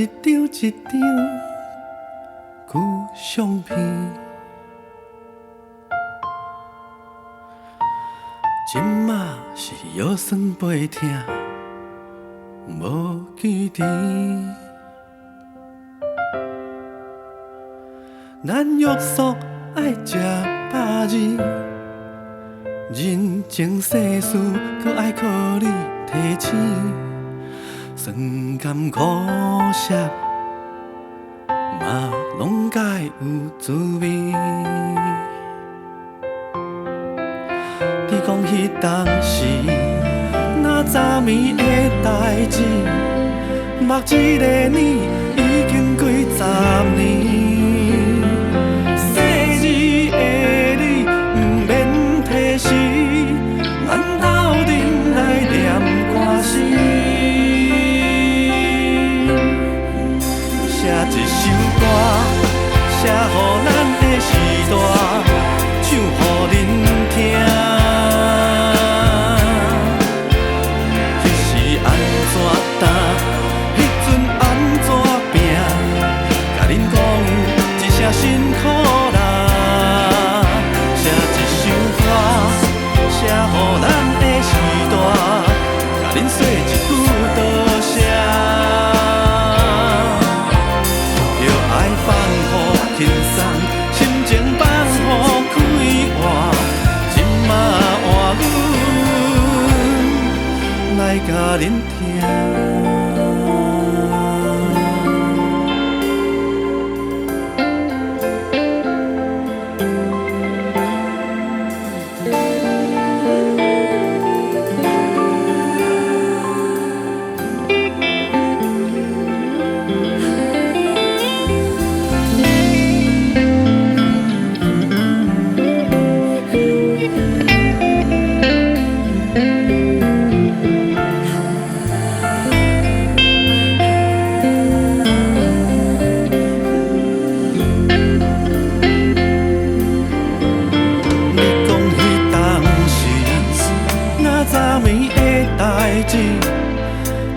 一张一张旧相片，今嘛是腰酸背痛，无记甜。咱约束爱食百字，人情世事，搁爱靠你提醒。酸甘苦涩，嘛拢该有滋味。你讲彼当时，那早暝的代志，目一个年已经几十年。细字的你，不免提示，咱斗阵来念歌词。写一首歌，写予咱的时代，唱予恁听。迄时安怎担，迄阵安怎拼，甲恁讲一声辛苦啦。写一首歌，写予咱的时代，甲恁说一句多谢。轻松，心情放予开活，今嘛换阮来甲恁听。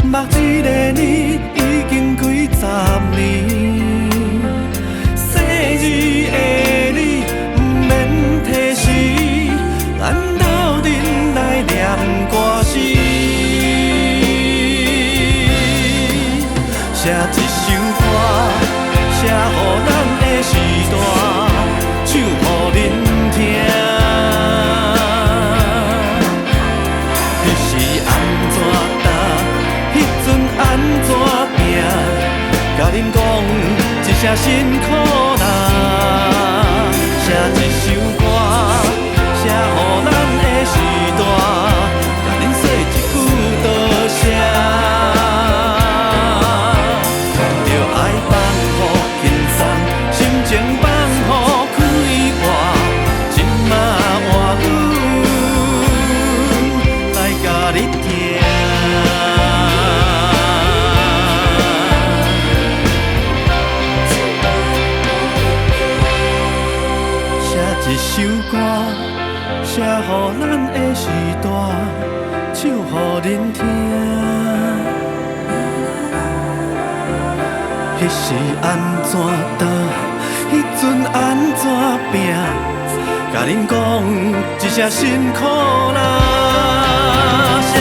目一个年已经几十年，细字的你不免提示，咱斗阵来念歌词。写一首歌，写予咱的时代，唱予恁听。安怎拼？甲恁讲一声辛苦啦！写一首歌，写予咱的时代，甲恁说一句多谢。着爱放予轻松，心情放予开活，今嘛换阮来甲你听。一首歌，写予咱的时代，唱予恁听。迄时安怎担，迄阵安怎拼，甲恁讲一声辛苦啦。写